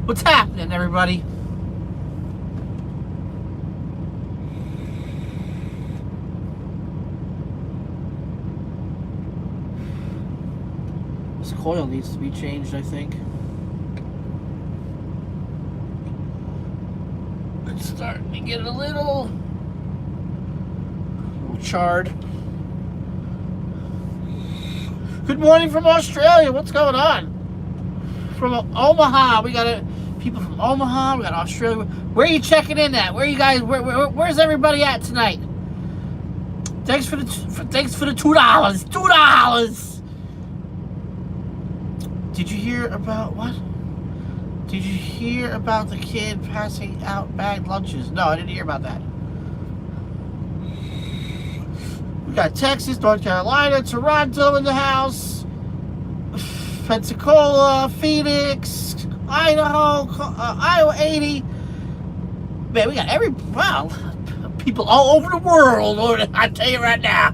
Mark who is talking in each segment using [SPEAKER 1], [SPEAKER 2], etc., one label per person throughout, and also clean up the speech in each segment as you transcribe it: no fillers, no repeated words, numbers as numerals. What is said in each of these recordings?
[SPEAKER 1] What's happening, everybody? This coil needs to be changed, I think. It's starting to get a little charred. Good morning from Australia. What's going on? From Omaha, we got people from Omaha. We got Australia. Where are you checking in at? Where are you guys? Where's everybody at tonight? Thanks for the $2. $2. Did you hear about what? Did you hear about the kid passing out bagged lunches? No, I didn't hear about that. We got Texas, North Carolina, Toronto in the house, Pensacola, Phoenix, Idaho, Iowa 80. Man, we got people all over the world. I tell you right now.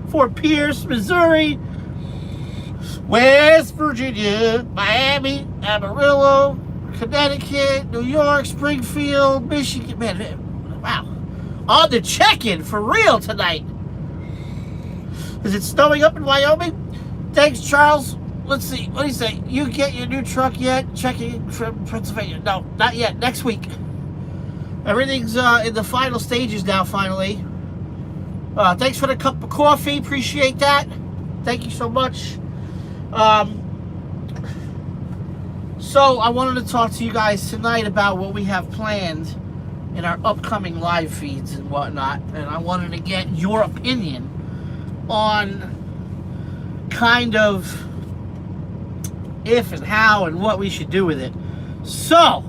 [SPEAKER 1] Fort Pierce, Missouri, West Virginia, Miami, Amarillo, Connecticut, New York, Springfield, Michigan. Man, wow. On the check-in for real tonight. Is it snowing up in Wyoming? Thanks, Charles. Let's see. What do you say? You get your new truck yet? Checking from Pennsylvania. No, not yet. Next week. Everything's in the final stages now, finally. Thanks for the cup of coffee. Appreciate that. Thank you so much. So I wanted to talk to you guys tonight about what we have planned in our upcoming live feeds and whatnot. And I wanted to get your opinion on kind of if and how and what we should do with it. So,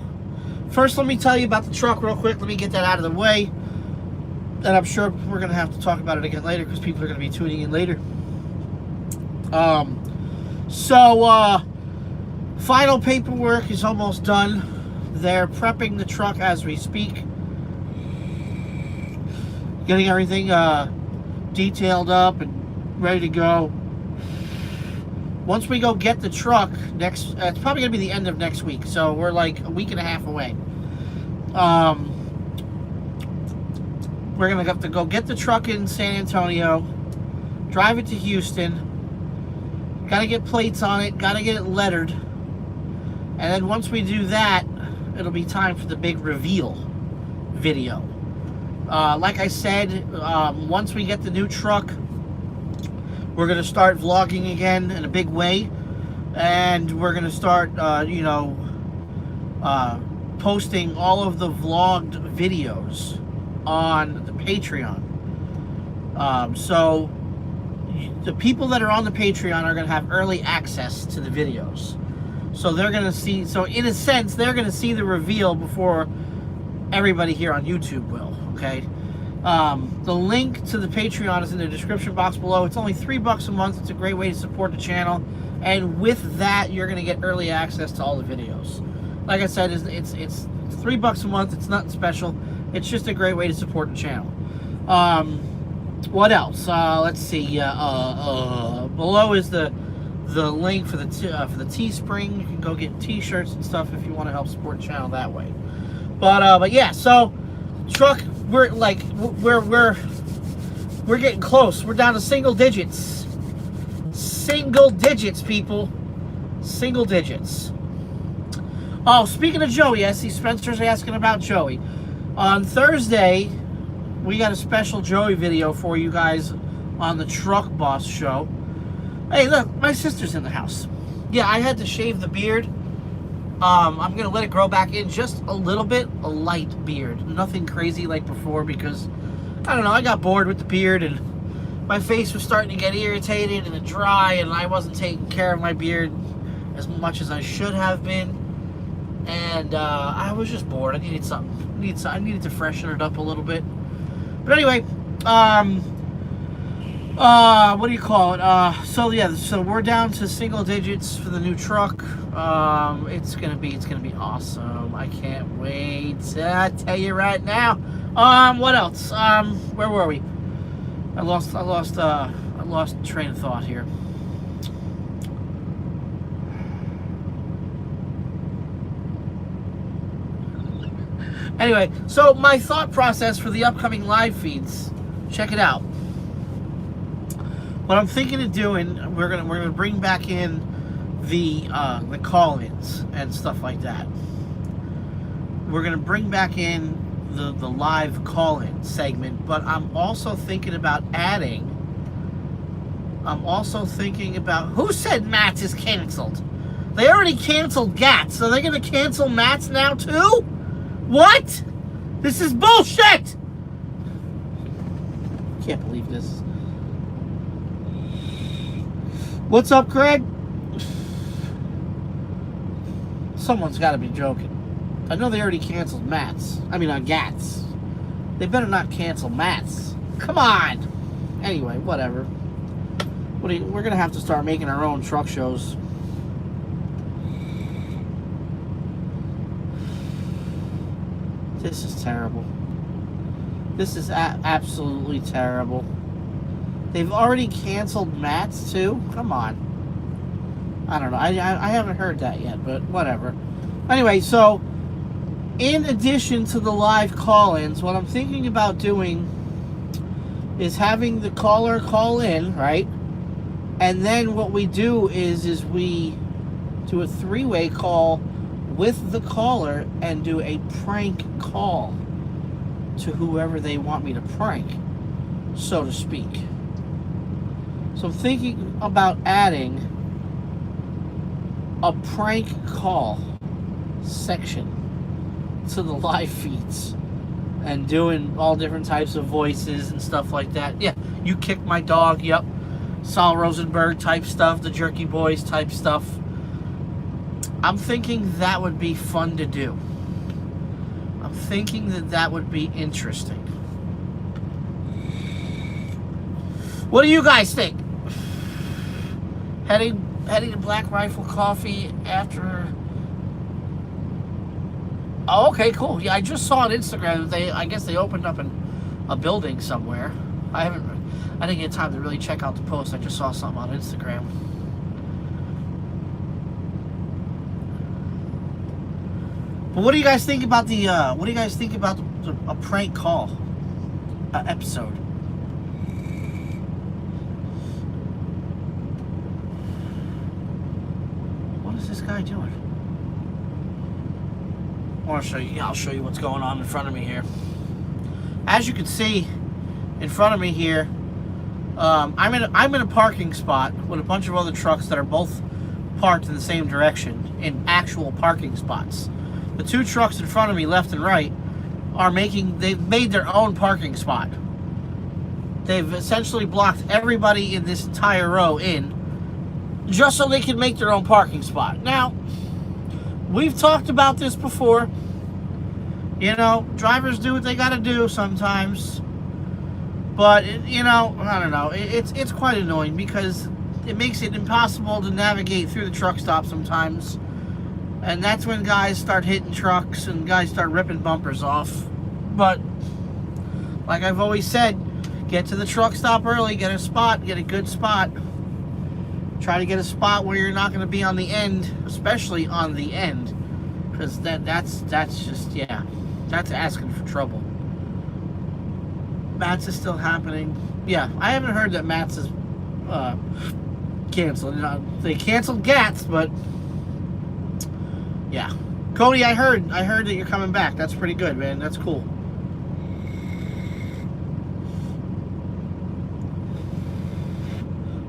[SPEAKER 1] first let me tell you about the truck real quick. Let me get that out of the way. And I'm sure we're going to have to talk about it again later because people are going to be tuning in later. Final paperwork is almost done. They're prepping the truck as we speak. Getting everything detailed up and ready to go. Once we go get the truck it's probably going to be the end of next week. So we're like a week and a half away. We're going to have to go get the truck in San Antonio, drive it to Houston, got to get plates on it, got to get it lettered. And then once we do that, it'll be time for the big reveal video. Like I said, once we get the new truck, we're going to start vlogging again in a big way. And we're going to start, posting all of the vlogged videos on the Patreon. So the people that are on the Patreon are going to have early access to the videos. So they're going to see, so in a sense, they're going to see the reveal before everybody here on YouTube will, okay? The link to the Patreon is in the description box below. It's only $3 a month. It's a great way to support the channel. And with that, you're going to get early access to all the videos. Like I said, it's $3 a month. It's nothing special. It's just a great way to support the channel. What else? Let's see. Below is the link for the Teespring. You can go get T-shirts and stuff if you want to help support the channel that way. But yeah. So truck, we're getting close. We're down to single digits. Single digits, people. Single digits. Oh, speaking of Joey, I see Spencer's asking about Joey. On Thursday, we got a special Joey video for you guys on the Truck Boss Show. Hey, look, my sister's in the house. Yeah, I had to shave the beard. I'm going to let it grow back in just a little bit. A light beard. Nothing crazy like before because, I don't know, I got bored with the beard and my face was starting to get irritated and dry and I wasn't taking care of my beard as much as I should have been. And I was just bored. I needed something. I needed to freshen it up a little bit. But anyway, what do you call it? So we're down to single digits for the new truck. It's gonna be awesome. I can't wait to tell you right now. What else? Where were we? I lost train of thought here. Anyway, so my thought process for the upcoming live feeds, check it out. What I'm thinking of doing, we're gonna bring back in the call-ins and stuff like that. We're gonna bring back in the live call-in segment, but I'm also thinking about adding. Who said Matt's is canceled? They already canceled Gats, so they're gonna cancel Matt's now too? What? This is bullshit! Can't believe this. What's up, Craig? Someone's got to be joking. I know they already canceled Matt's. I mean, on Gats. They better not cancel Matt's. Come on! Anyway, whatever. We're going to have to start making our own truck shows. This is terrible. This is absolutely terrible. They've already canceled Matt's too? Come on. I don't know. I haven't heard that yet, but whatever. Anyway, so in addition to the live call-ins, what I'm thinking about doing is having the caller call in, right? And then what we do is we do a three-way call with the caller and do a prank call to whoever they want me to prank, so to speak. So I'm thinking about adding a prank call section to the live feeds and doing all different types of voices and stuff like that. Yeah, you kicked my dog, yep. Saul Rosenberg type stuff, the Jerky Boys type stuff. I'm thinking that would be fun to do. I'm thinking that would be interesting. What do you guys think? Heading to Black Rifle Coffee after... Oh, okay, cool. Yeah, I just saw on Instagram I guess they opened up a building somewhere. I didn't get time to really check out the post. I just saw something on Instagram. But what do you guys think about a prank call episode? What is this guy doing? I'll show you what's going on in front of me here. As you can see in front of me here, I'm in a parking spot with a bunch of other trucks that are both parked in the same direction in actual parking spots. The two trucks in front of me, left and right, they've made their own parking spot. They've essentially blocked everybody in this entire row in, just so they can make their own parking spot. Now, we've talked about this before. You know, drivers do what they gotta do sometimes. But, you know, I don't know. It's quite annoying because it makes it impossible to navigate through the truck stop sometimes. And that's when guys start hitting trucks and guys start ripping bumpers off. But, like I've always said, get to the truck stop early, get a good spot. Try to get a spot where you're not going to be on the end, especially on the end. Because that's just, yeah, that's asking for trouble. Matt's is still happening. Yeah, I haven't heard that Matt's is canceled. They canceled Gats, but... yeah. Cody, I heard that you're coming back. That's pretty good, man. That's cool.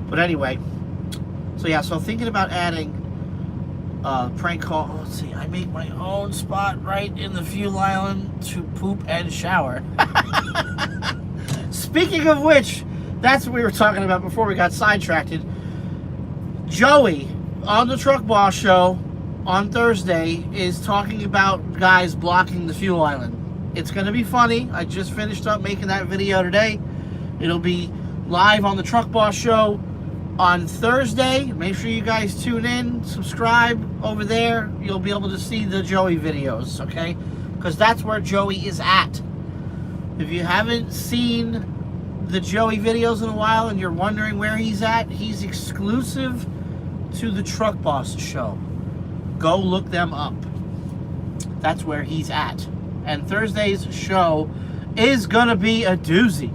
[SPEAKER 1] But anyway, so yeah, so thinking about adding prank call. Let's see, I make my own spot right in the fuel island to poop and shower. Speaking of which, that's what we were talking about before we got sidetracked. Joey on the Truck Boss Show on Thursday is talking about guys blocking the fuel island. It's going to be funny. I just finished up making that video today. It'll be live on the Truck Boss Show on Thursday. Make sure you guys tune in, subscribe over there. You'll be able to see the Joey videos, okay? Because that's where Joey is at. If you haven't seen the Joey videos in a while and you're wondering where he's at, he's exclusive to the Truck Boss Show. Go look them up. That's where he's at. And Thursday's show is going to be a doozy.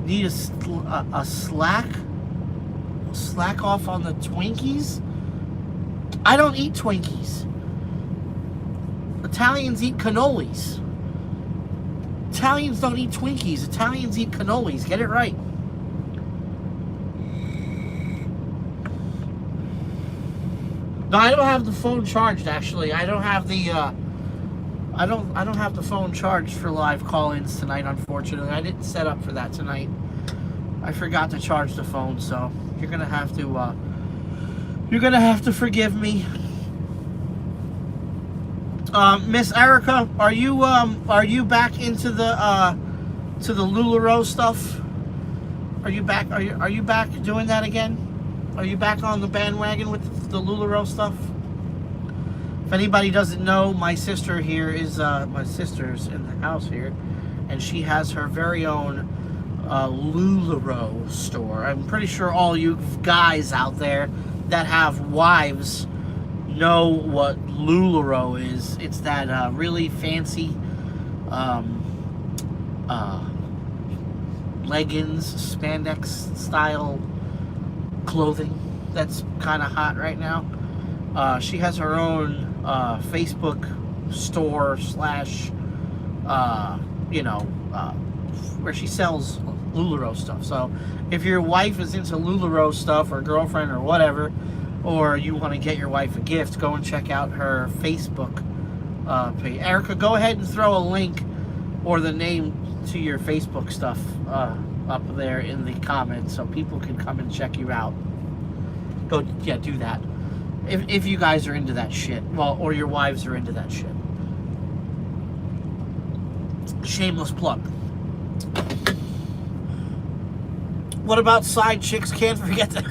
[SPEAKER 1] Need a slack off on the Twinkies? I don't eat Twinkies. Italians eat cannolis. Italians don't eat Twinkies. Italians eat cannolis. Get it right. No, I don't have the phone charged. Actually, I don't have the. I don't have the phone charged for live call-ins tonight. Unfortunately, I didn't set up for that tonight. I forgot to charge the phone, so you're gonna have to. You're gonna have to forgive me. Miss Erica, are you back into the to the LuLaRoe stuff? Are you back? Are you back doing that again? Are you back on the bandwagon with the LuLaRoe stuff? If anybody doesn't know, my sister here is my sister's in the house here, and she has her very own LuLaRoe store. I'm pretty sure all you guys out there that have wives know what LuLaRoe is. It's that really fancy leggings, spandex style clothing that's kind of hot right now. She has her own Facebook store slash where she sells LuLaRoe stuff. So if your wife is into LuLaRoe stuff, or girlfriend or whatever, or you want to get your wife a gift, go and check out her Facebook page. Erica, go ahead and throw a link or the name to your Facebook stuff up there in the comments so people can come and check you out. Go, yeah, do that. If you guys are into that shit, well, or your wives are into that shit. Shameless plug. What about side chicks? Can't forget that.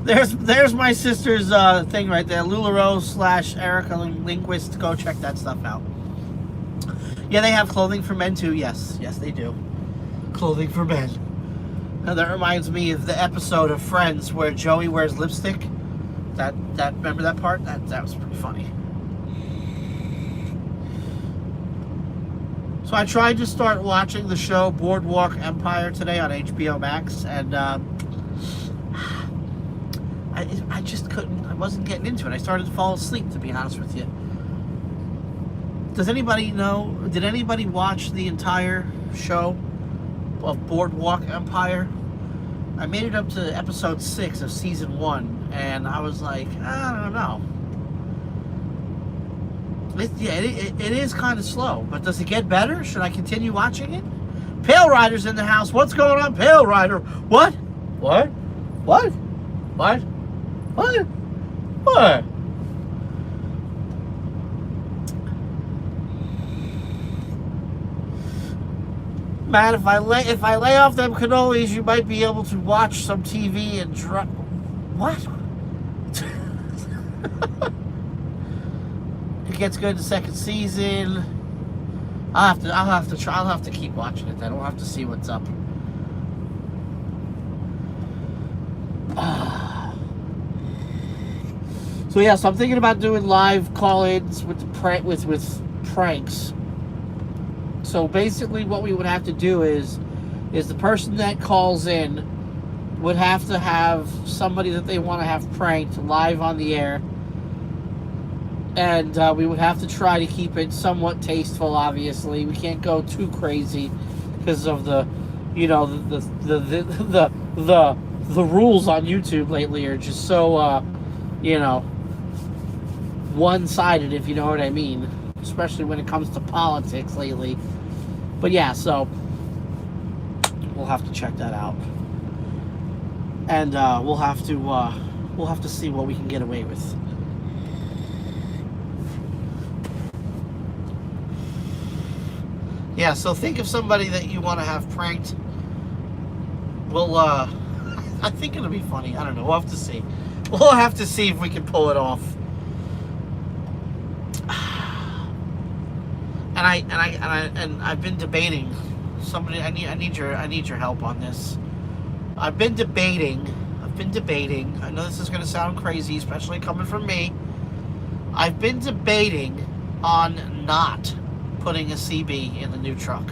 [SPEAKER 1] There's my sister's thing right there. LuLaRoe / Erica Linguist. Go check that stuff out. Yeah, they have clothing for men too. Yes, they do. Clothing for men. Now that reminds me of the episode of Friends where Joey wears lipstick. That remember that part? That was pretty funny. So I tried to start watching the show Boardwalk Empire today on HBO Max, and I just couldn't. I wasn't getting into it. I started to fall asleep, to be honest with you. Does anybody know? Did anybody watch the entire show of Boardwalk Empire? I made it up to episode 6 of season 1, and I was like, I don't know. It is kind of slow, but does it get better? Should I continue watching it? Pale Rider's in the house. What's going on, Pale Rider? What? Man, if I lay off them cannolis, you might be able to watch some TV and what? It gets good in the second season. I'll have to keep watching it then. I'll have to see what's up. So yeah, so I'm thinking about doing live call-ins with pranks. So basically what we would have to do is the person that calls in would have to have somebody that they want to have pranked live on the air. And we would have to try to keep it somewhat tasteful, obviously. We can't go too crazy because of the rules on YouTube lately are just so, one-sided, if you know what I mean. Especially when it comes to politics lately. But yeah, so we'll have to check that out. And we'll have to see what we can get away with. Yeah, so think of somebody that you want to have pranked. We'll, I think it'll be funny. I don't know. We'll have to see. We'll have to see if we can pull it off. And I've been debating. Somebody, I need your help on this. I've been debating been debating, I know this is going to sound crazy, especially coming from me. I've been debating on not putting a CB in the new truck.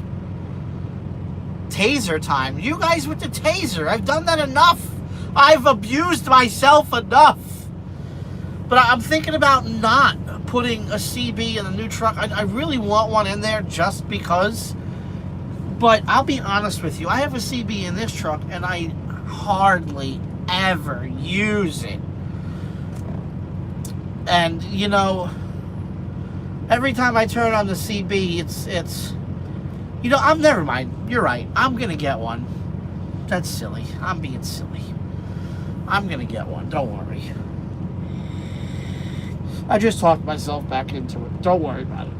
[SPEAKER 1] Taser time. You guys with the taser. I've done that enough. I've abused myself enough. But I'm thinking about not putting a CB in the new truck. I really want one in there just because. But I'll be honest with you. I have a CB in this truck and I hardly ever use it. And, you know, every time I turn on the CB, it's you know, never mind. You're right. I'm going to get one. That's silly. I'm being silly. I'm going to get one. Don't worry. I just talked myself back into it. Don't worry about it.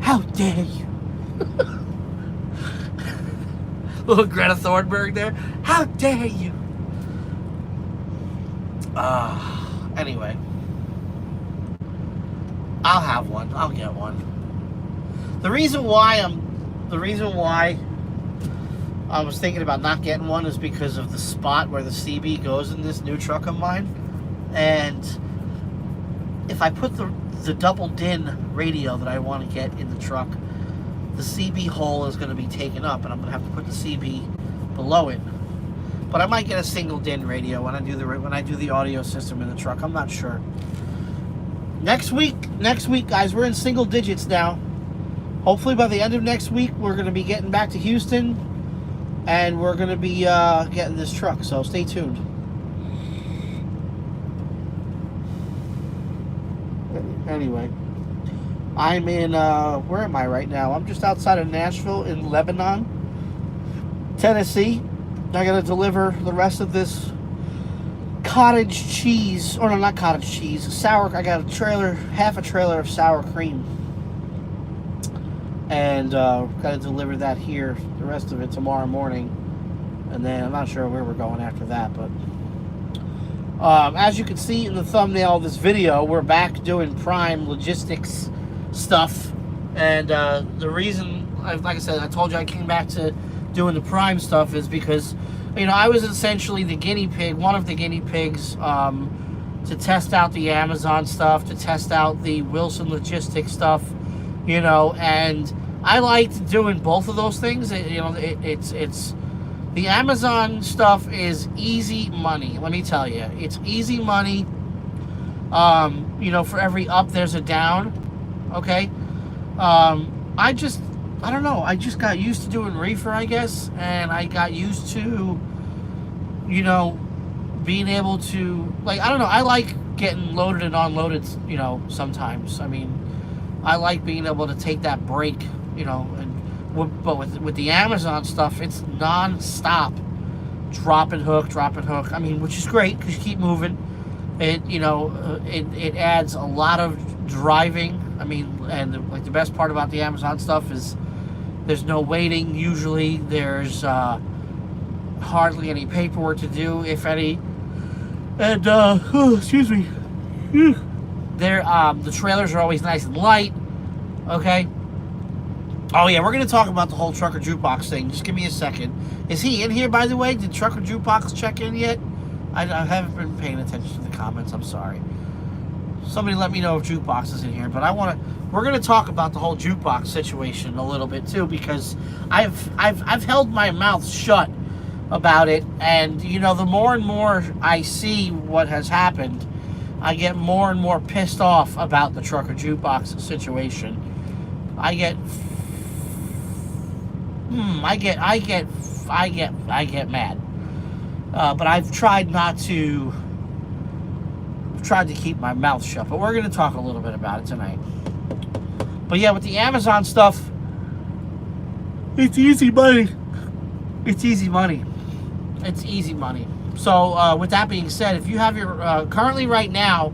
[SPEAKER 1] How dare you? Little Greta Thunberg there. How dare you? Anyway. I'll have one. I'll get one. The reason why I was thinking about not getting one is because of the spot where the CB goes in this new truck of mine. And if I put the double DIN radio that I want to get in the truck, the CB hole is going to be taken up, and I'm going to have to put the CB below it. But I might get a single DIN radio when I do the audio system in the truck. I'm not sure. Next week, guys, we're in single digits now. Hopefully by the end of next week, we're going to be getting back to Houston, and we're going to be getting this truck. So stay tuned. Anyway, I'm in, where am I right now? I'm just outside of Nashville in Lebanon, Tennessee. I got to deliver the rest of this cottage cheese, or no, not cottage cheese, sour. I got a trailer, half a trailer of sour cream. And got to deliver that here, the rest of it tomorrow morning. And then I'm not sure where we're going after that, but as you can see in the thumbnail of this video, we're back doing Prime logistics stuff. And the reason, like I said, I told you I came back to doing the Prime stuff is because, you know, I was essentially the guinea pig, one of the guinea pigs, to test out the Amazon stuff, to test out the Wilson Logistics stuff, you know, and I liked doing both of those things. You know, it's the Amazon stuff is easy money. Let me tell you, it's easy money. You know, for every up, there's a down. Okay. I don't know. I just got used to doing reefer, I guess, and I got used to, you know, being able to, like, I don't know. I like getting loaded and unloaded, you know, sometimes. I mean, I like being able to take that break, you know, but with the Amazon stuff, it's non-stop. Drop and hook. I mean, which is great because you keep moving. It, you know, it adds a lot of driving. I mean, and like the best part about the Amazon stuff is there's no waiting. Usually there's hardly any paperwork to do, if any. And excuse me. The trailers are always nice and light. Okay. Oh yeah, we're gonna talk about the whole Trucker Jukebox thing. Just give me a second. Is he in here, by the way? Did Trucker Jukebox check in yet? I haven't been paying attention to the comments. I'm sorry. Somebody let me know if Jukebox is in here. But we're gonna talk about the whole Jukebox situation a little bit too, because I've held my mouth shut about it, and you know, the more and more I see what has happened, I get more and more pissed off about the Trucker Jukebox situation. I get mad. But I've tried to keep my mouth shut. But we're going to talk a little bit about it tonight. But yeah, with the Amazon stuff, it's easy money. It's easy money. So with that being said, if you have your currently right now,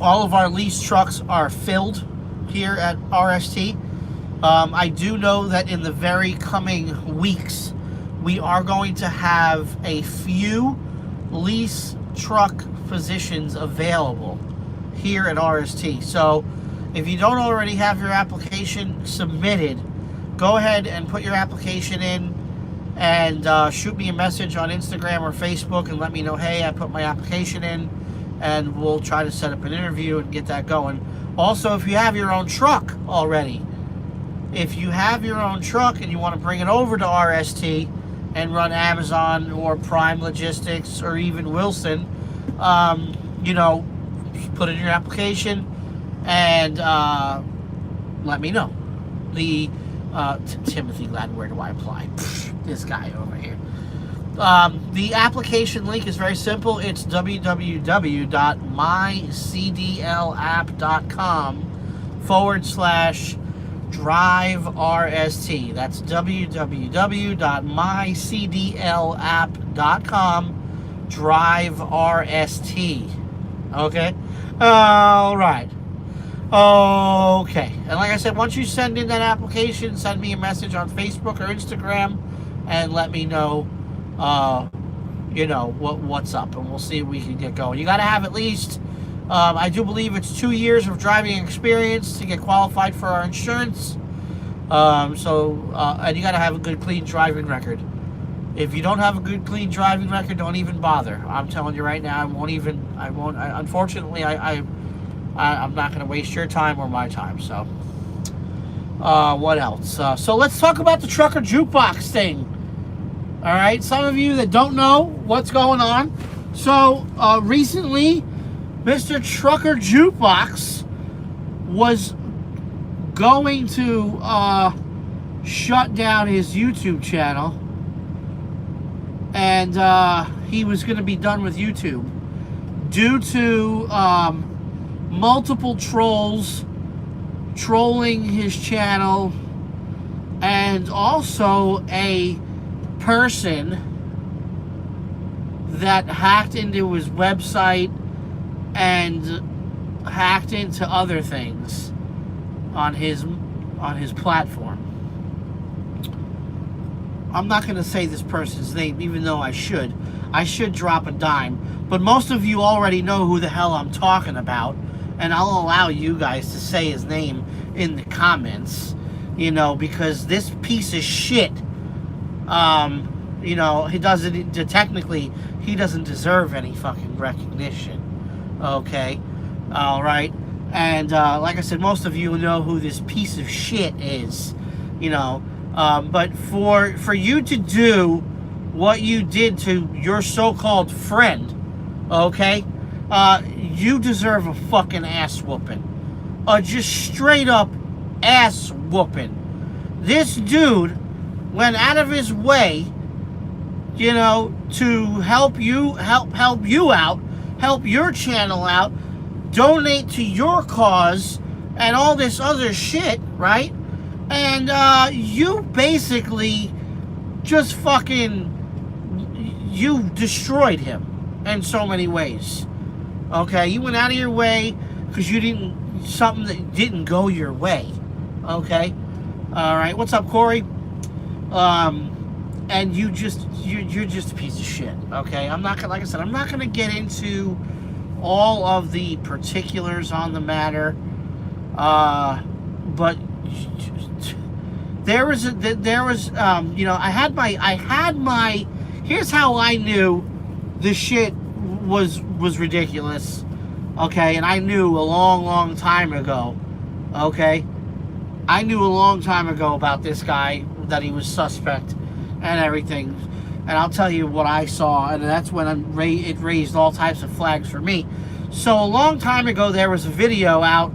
[SPEAKER 1] all of our lease trucks are filled here at RST. I do know that in the very coming weeks, we are going to have a few lease truck positions available here at RST. So if you don't already have your application submitted, go ahead and put your application in. and shoot me a message on Instagram or Facebook and let me know, hey, I put my application in, and we'll try to set up an interview and get that going. Also, if you have your own truck already, if you have your own truck and you want to bring it over to RST and run Amazon or Prime Logistics or even Wilson, you know, put in your application and let me know. The Timothy Gladden, where do I apply? This guy over here. The application link is very simple. It's www.mycdlapp.com/drive-RST. That's www.mycdlapp.com/drive-RST. Okay? All right. Okay. And like I said, once you send in that application, send me a message on Facebook or Instagram and let me know, you know, what's up. And we'll see if we can get going. You got to have at least, I do believe it's 2 years of driving experience to get qualified for our insurance. And you got to have a good, clean driving record. If you don't have a good, clean driving record, don't even bother. I'm telling you right now, unfortunately, I'm not going to waste your time or my time. So, what else? So let's talk about the trucker jukebox thing. All right, some of you that don't know what's going on. So recently, Mr. Trucker Jukebox was going to shut down his YouTube channel, and he was going to be done with YouTube due to multiple trolls trolling his channel, and also a person that hacked into his website and hacked into other things on his platform. I'm not going to say this person's name, even though I should. I should drop a dime, but most of you already know who the hell I'm talking about, and I'll allow you guys to say his name in the comments, you know, because this piece of shit, you know, he doesn't deserve any fucking recognition. Okay, all right, and like I said, most of you know who this piece of shit is, you know. But for you to do what you did to your so-called friend, okay, you deserve a fucking ass whooping, just straight up ass whooping. This dude went out of his way, you know, to help you out, help your channel out, donate to your cause, and all this other shit, right? And you basically just fucking, you destroyed him in so many ways. Okay, you went out of your way because something that didn't go your way. Okay, all right. What's up, Corey? And you're just a piece of shit. Okay, I'm not gonna, like I said, I'm not gonna get into all of the particulars on the matter. But there was, you know, I had my. Here's how I knew the shit was ridiculous. Okay, and I knew a long time ago. Okay, I knew a long time ago about this guy, that he was suspect and everything. And I'll tell you what I saw, and that's when it raised all types of flags for me. So a long time ago, there was a video out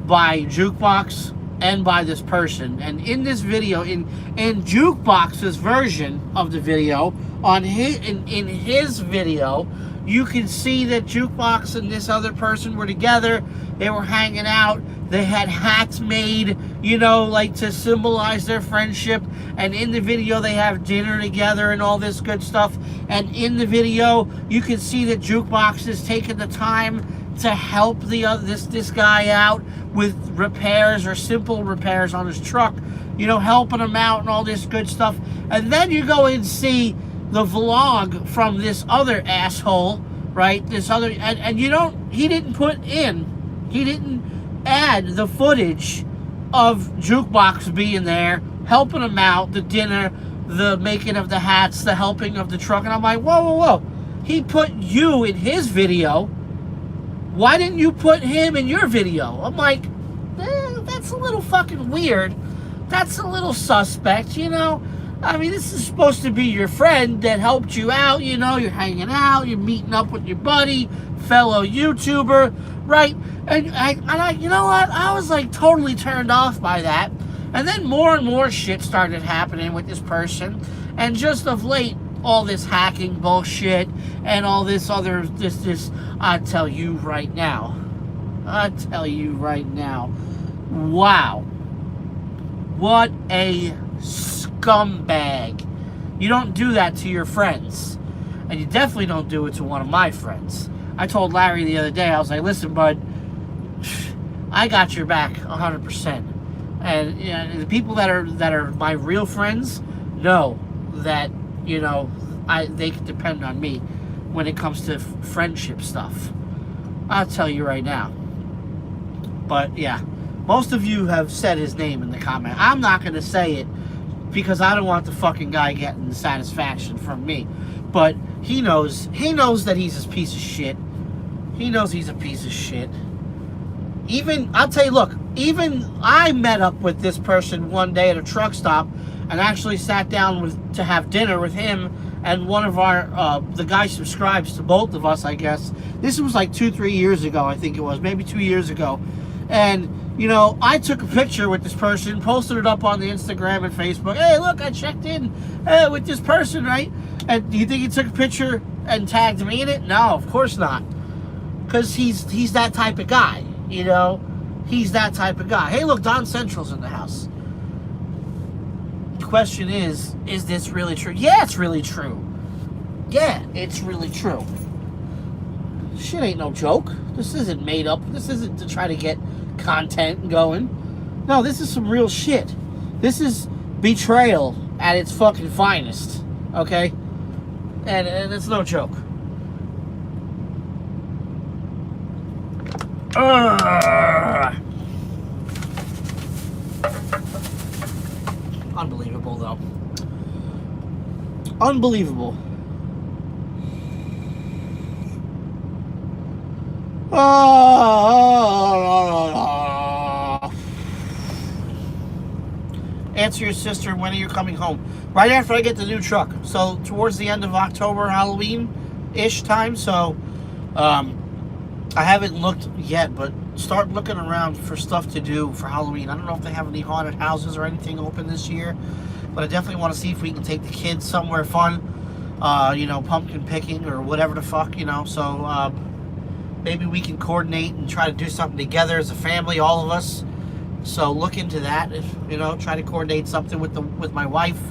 [SPEAKER 1] by Jukebox and by this person. And in this video, in Jukebox's version of the video, in his video, you can see that Jukebox and this other person were together. They were hanging out. They had hats made, you know, like to symbolize their friendship. And in the video, they have dinner together and all this good stuff. And in the video, you can see that Jukebox is taking the time to help this guy out with repairs or simple repairs on his truck, you know, helping him out and all this good stuff. And then you go and see the vlog from this other asshole, right? This other, and he didn't add the footage of Jukebox being there, helping him out, the dinner, the making of the hats, the helping of the truck. And I'm like, whoa, whoa, whoa. He put you in his video. Why didn't you put him in your video? I'm like, that's a little fucking weird. That's a little suspect, you know? I mean, this is supposed to be your friend that helped you out, you know? You're hanging out, you're meeting up with your buddy, fellow YouTuber, right? And I you know what? I was like totally turned off by that. And then more and more shit started happening with this person. And just of late, all this hacking bullshit and all this other, this, I tell you right now. Wow. What a scumbag. You don't do that to your friends. And you definitely don't do it to one of my friends. I told Larry the other day, I was like, listen, bud, I got your back 100%. And you know, the people that are my real friends know that, you know, they can depend on me when it comes to friendship stuff. I'll tell you right now. But yeah, most of you have said his name in the comment. I'm not going to say it because I don't want the fucking guy getting satisfaction from me. But he knows that he's a piece of shit. He knows he's a piece of shit. Even, I'll tell you, look, even I met up with this person one day at a truck stop and actually sat down to have dinner with him and one of our, the guy subscribes to both of us, I guess. This was like 2-3 years ago, I think it was, maybe 2 years ago. And, you know, I took a picture with this person, posted it up on the Instagram and Facebook. Hey, look, I checked in with this person, right? And do you think he took a picture and tagged me in it? No, of course not. Because he's that type of guy, you know? He's that type of guy. Hey, look, Don Central's in the house. The question is this really true? Yeah, it's really true. Yeah, it's really true. Shit ain't no joke. This isn't made up. This isn't to try to get content going. No, this is some real shit. This is betrayal at its fucking finest. Okay? And it's no joke. Unbelievable, though. Unbelievable. Answer your sister, when are you coming home? Right after I get the new truck. So towards the end of October, Halloween-ish time. So I haven't looked yet, but start looking around for stuff to do for Halloween. I don't know if they have any haunted houses or anything open this year, but I definitely want to see if we can take the kids somewhere fun. You know, pumpkin picking or whatever the fuck, you know. So maybe we can coordinate and try to do something together as a family, all of us. So look into that, you know, try to coordinate something with my wife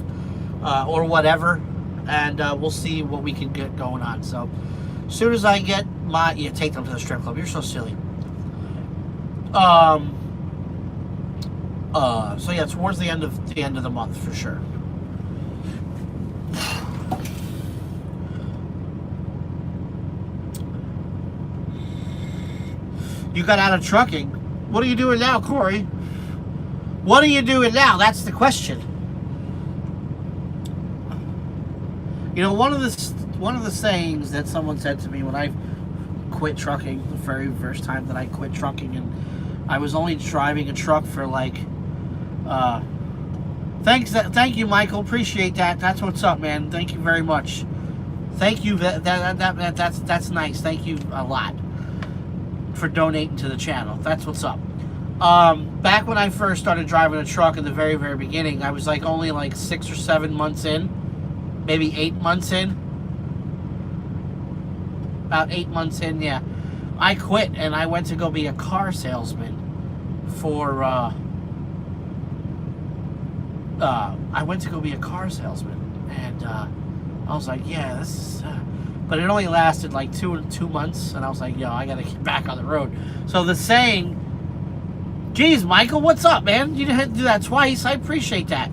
[SPEAKER 1] or whatever, and we'll see what we can get going on. So as soon as I get yeah, take them to the strip club. You're so silly. So yeah, towards the end of the month for sure. You got out of trucking. What are you doing now, Corey? What are you doing now? That's the question. You know, one of the sayings that someone said to me when I quit trucking, the very first time that I quit trucking, and I was only driving a truck for like thank you, Michael, appreciate that. That's what's up, man. Thank you very much. Thank you. That's nice. Thank you a lot for donating to the channel. That's what's up. Back when I first started driving a truck in the very, very beginning, I was like only like 6 or 7 months in, maybe 8 months in. About 8 months in, yeah. I quit and I went to go be a car salesman for, I went to go be a car salesman, and I was like, yeah, this is, but it only lasted like two months, and I was like, yo, I gotta get back on the road. So the saying, geez, Michael, what's up, man? You didn't have to do that twice. I appreciate that.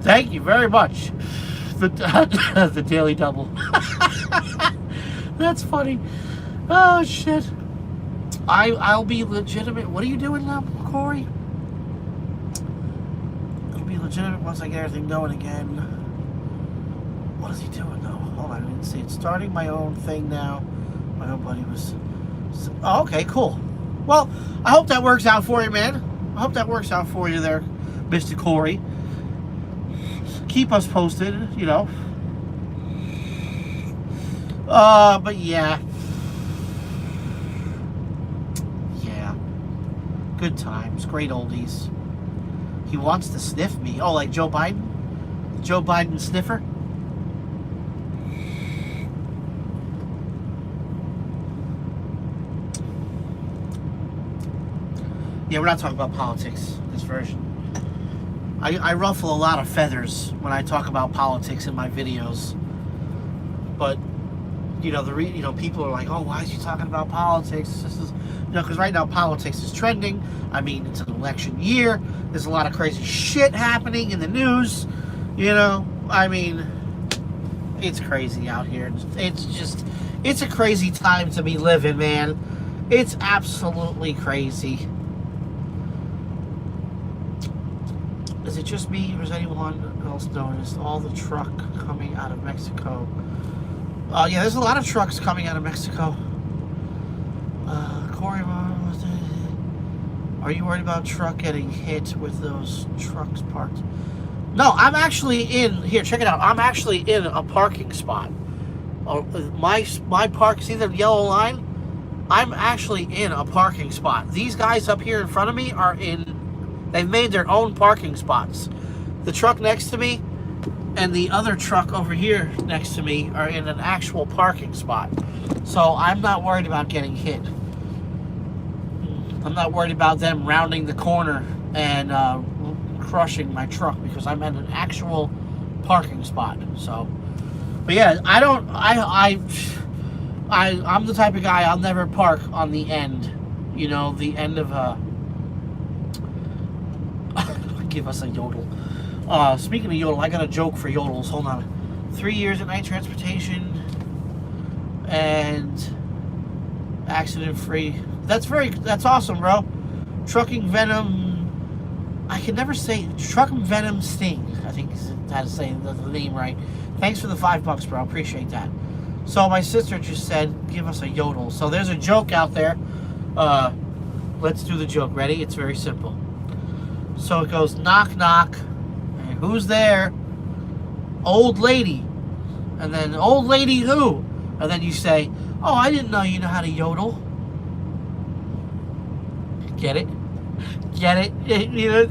[SPEAKER 1] Thank you very much. The Daily Double. That's funny. Oh, shit. I'll be legitimate. What are you doing now, Corey? legitimate once I get everything going again. What is he doing though? Hold on, I didn't see it. Starting my own thing now. My own buddy was... Oh, okay, cool. Well, I hope that works out for you, man. I hope that works out for you there, Mr. Corey. Keep us posted, you know. But yeah. Yeah. Good times. Great oldies. He wants to sniff me. Oh, like Joe Biden? The Joe Biden sniffer? Yeah, we're not talking about politics, this version. I ruffle a lot of feathers when I talk about politics in my videos. But, you know, people are like, oh, why is he talking about politics? This is, you know, because right now politics is trending. I mean, it's an election year. There's a lot of crazy shit happening in the news. You know, I mean, it's crazy out here. It's a crazy time to be living, man. It's absolutely crazy. Is it just me, or has anyone else noticed all the truck coming out of Mexico? Yeah, there's a lot of trucks coming out of Mexico. Corey, are you worried about truck getting hit with those trucks parked? No, I'm actually in, here, check it out. I'm actually in a parking spot. My park, see the yellow line? I'm actually in a parking spot. These guys up here in front of me are in, they've made their own parking spots. The truck next to me and the other truck over here next to me are in an actual parking spot. So I'm not worried about getting hit. I'm not worried about them rounding the corner and crushing my truck because I'm at an actual parking spot. So, but yeah, I'm the type of guy, I'll never park on the end. You know, the end of a... Give us a yodel. Speaking of yodel, I got a joke for yodels. Hold on. 3 years at night transportation and accident free. That's awesome, bro. Trucking venom. I can never say trucking venom sting. I think is how to say the name right. Thanks for the $5, bro. Appreciate that. So my sister just said, give us a yodel. So there's a joke out there. Let's do the joke. Ready? It's very simple. So it goes, knock, knock. And who's there? Old lady. And then, old lady who? And then you say, oh, I didn't know you know how to yodel. Get it? Get it? You know,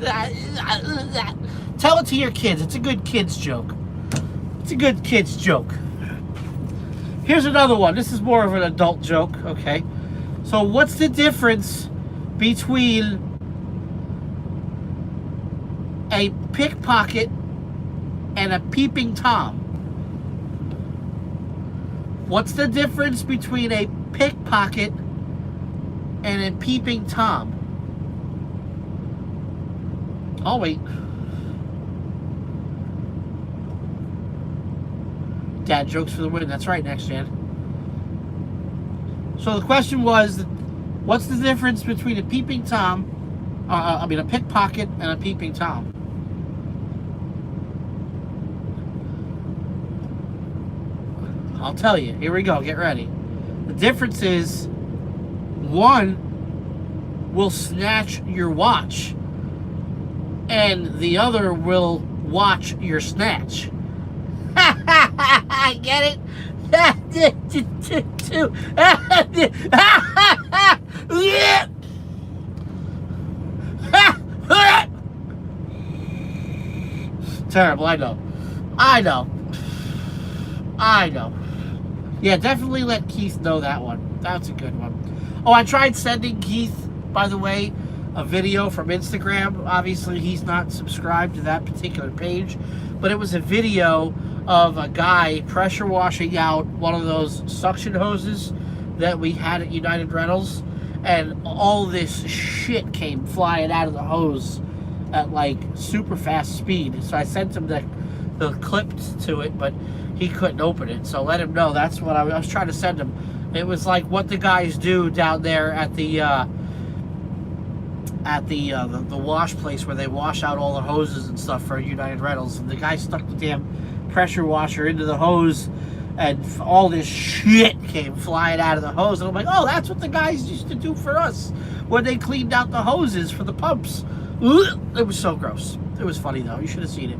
[SPEAKER 1] tell it to your kids. It's a good kid's joke. It's a good kid's joke. Here's another one. This is more of an adult joke, okay? So what's the difference between a pickpocket and a peeping Tom? What's the difference between a pickpocket and a peeping Tom? Oh, wait. Dad jokes for the win. That's right, next gen. So the question was, what's the difference between a peeping Tom, a pickpocket and a peeping Tom? I'll tell you. Here we go. Get ready. The difference is, one will snatch your watch, and the other will watch your snatch. I get it. Terrible, I know. Yeah, definitely let Keith know that one. That's a good one. Oh, I tried sending Keith, by the way, a video from Instagram. Obviously, he's not subscribed to that particular page, but it was a video of a guy pressure washing out one of those suction hoses that we had at United Rentals, and all this shit came flying out of the hose at like super fast speed. So I sent him the clip to it, but he couldn't open it. So let him know that's what I was trying to send him. It was like what the guys do down there at the at the wash place where they wash out all the hoses and stuff for United Rentals, and the guy stuck the damn pressure washer into the hose, and all this shit came flying out of the hose. And I'm like, oh, that's what the guys used to do for us when they cleaned out the hoses for the pumps. It was so gross. It was funny though. You should have seen it.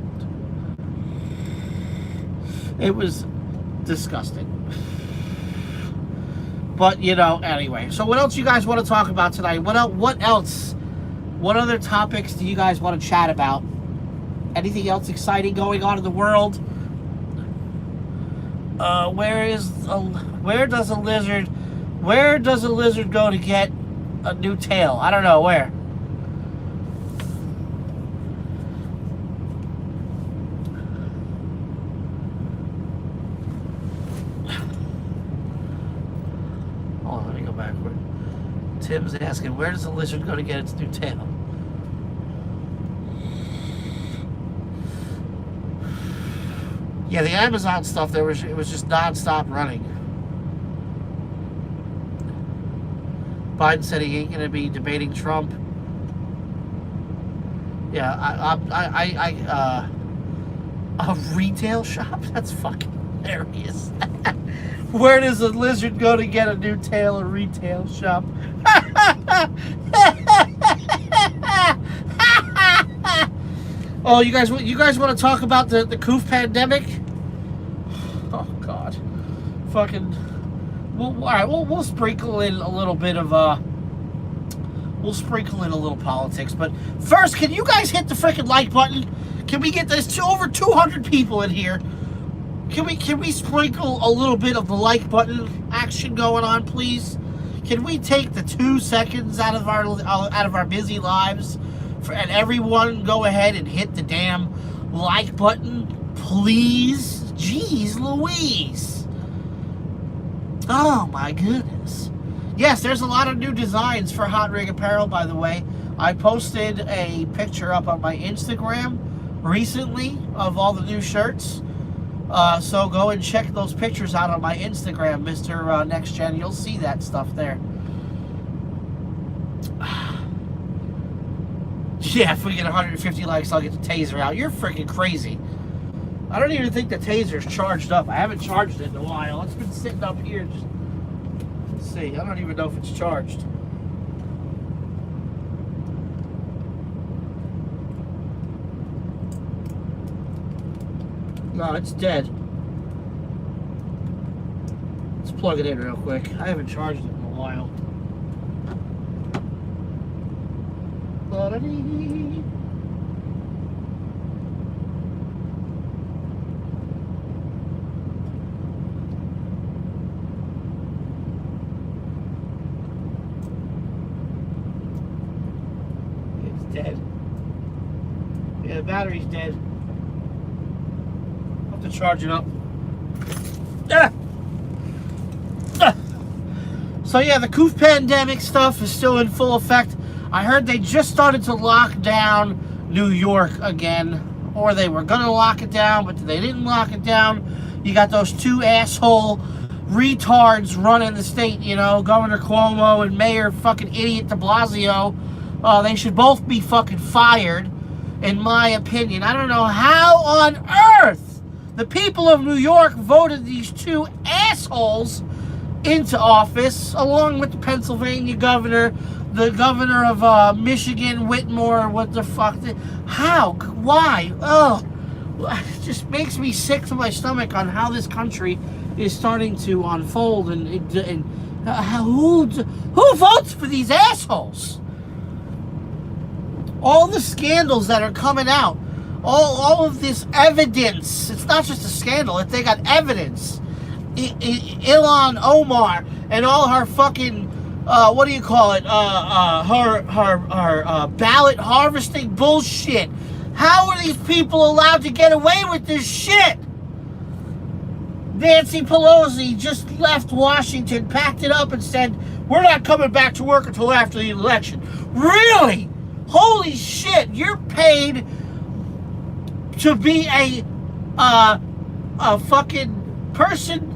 [SPEAKER 1] It was disgusting. But, you know, anyway. So what else you guys want to talk about tonight? What else? What other topics do you guys want to chat about? Anything else exciting going on in the world? Where does a lizard go to get a new tail? I don't know, where? Tim's asking, where does a lizard go to get its new tail? Yeah, the Amazon stuff, it was just non-stop running. Biden said he ain't gonna be debating Trump. Yeah, a retail shop? That's fucking hilarious. Where does a lizard go to get a new tail? A retail shop. Oh, you guys want to talk about the coof pandemic? Oh God, fucking. Well, all right. We'll sprinkle in a little bit of We'll sprinkle in a little politics, but first, can you guys hit the freaking like button? Can we get this to over 200 people in here? Can we sprinkle a little bit of the like button action going on, please? Can we take the 2 seconds out of our busy lives and everyone go ahead and hit the damn like button, please? Jeez Louise. Oh my goodness. Yes, there's a lot of new designs for Hot Rig Apparel, by the way. I posted a picture up on my Instagram recently of all the new shirts. So go and check those pictures out on my Instagram, Mr. Next Gen. You'll see that stuff there. Yeah, if we get 150 likes, I'll get the taser out. You're freaking crazy. I don't even think the taser's charged up. I haven't charged it in a while. It's been sitting up here. Just, let's see. I don't even know if it's charged. No, it's dead. Let's plug it in real quick. I haven't charged it in a while. It's dead. Yeah, the battery's dead. To charge it up. So yeah, the coof pandemic stuff is still in full effect. I heard they just started to lock down New York again, or they were gonna lock it down, but they didn't lock it down. You got those two asshole retards running the state, you know, Governor Cuomo and Mayor fucking idiot de Blasio. They should both be fucking fired, in my opinion. I don't know how on earth the people of New York voted these two assholes into office, along with the Pennsylvania governor, the governor of Michigan, Whitmore. What the fuck? How? Why? Oh, it just makes me sick to my stomach on how this country is starting to unfold. And who votes for these assholes? All the scandals that are coming out. All of this evidence. It's not just a scandal. They got evidence. Ilhan Omar and all her fucking, what do you call it? Her ballot harvesting bullshit. How are these people allowed to get away with this shit? Nancy Pelosi just left Washington, packed it up and said, we're not coming back to work until after the election. Really? Holy shit. You're paid to be a fucking person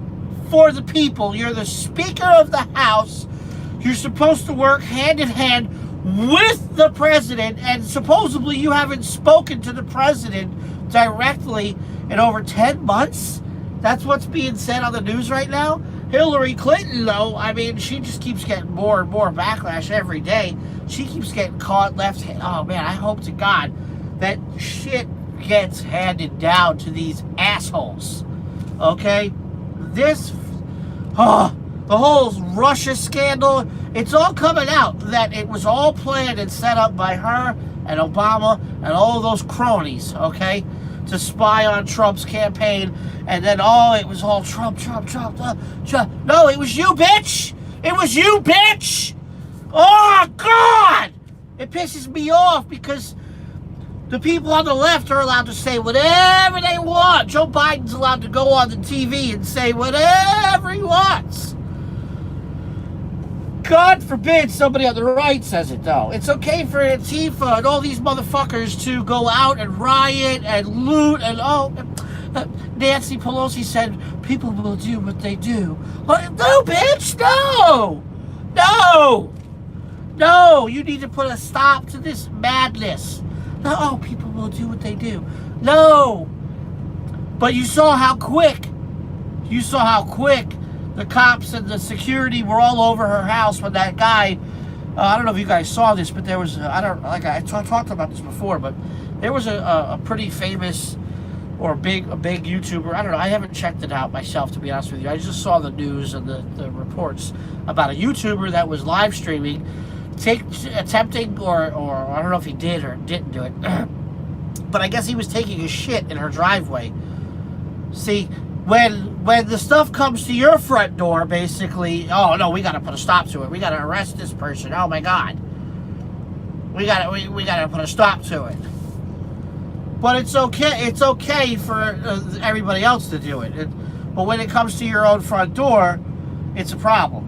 [SPEAKER 1] for the people. You're the Speaker of the House. You're supposed to work hand in hand with the president, and supposedly you haven't spoken to the president directly in over 10 months? That's what's being said on the news right now. Hillary Clinton, though, I mean, she just keeps getting more and more backlash every day. She keeps getting caught left-handed. Oh, man, I hope to God that shit gets handed down to these assholes. Okay? This, the whole Russia scandal, it's all coming out that it was all planned and set up by her and Obama and all of those cronies, okay, to spy on Trump's campaign. And then, it was all Trump. No, it was you, bitch! It was you, bitch! Oh, God! It pisses me off because the people on the left are allowed to say whatever they want. Joe Biden's allowed to go on the TV and say whatever he wants. God forbid somebody on the right says it, though. It's okay for Antifa and all these motherfuckers to go out and riot and loot and Nancy Pelosi said people will do what they do. No, bitch, no! No, you need to put a stop to this madness. No, people will do what they do. No. But you saw how quick the cops and the security were all over her house when that guy, I don't know if you guys saw this, but there was, I talked about this before, but there was a pretty famous or a big YouTuber. I don't know. I haven't checked it out myself, to be honest with you. I just saw the news and the reports about a YouTuber that was live streaming, attempting, or I don't know if he did or didn't do it, but I guess he was taking a shit in her driveway. See, when the stuff comes to your front door, basically, oh no, we got to put a stop to it. We got to arrest this person. Oh my God, we got to put a stop to it. But it's okay. It's okay for everybody else to do it. But when it comes to your own front door, it's a problem.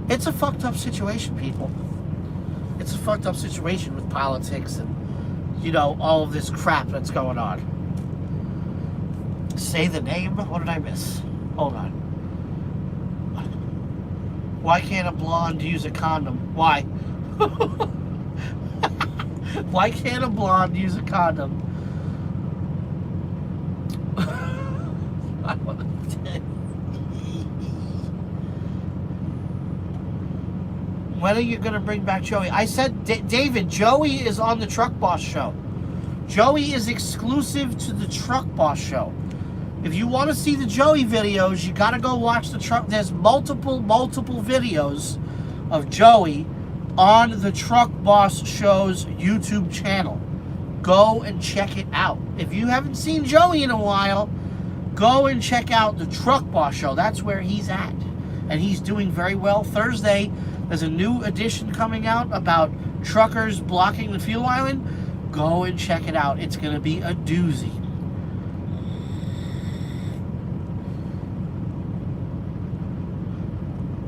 [SPEAKER 1] It's a fucked up situation, people. It's a fucked up situation with politics and, all of this crap that's going on. Say the name? What did I miss? Hold on. Why can't a blonde use a condom? Why? Why can't a blonde use a condom? When are you going to bring back Joey? I said, David, Joey is on the Truck Boss show. Joey is exclusive to the Truck Boss show. If you want to see the Joey videos, you got to go watch the truck. There's multiple videos of Joey on the Truck Boss show's YouTube channel. Go and check it out. If you haven't seen Joey in a while, go and check out the Truck Boss show. That's where he's at. And he's doing very well. Thursday, there's a new edition coming out about truckers blocking the fuel island. Go and check it out. It's going to be a doozy.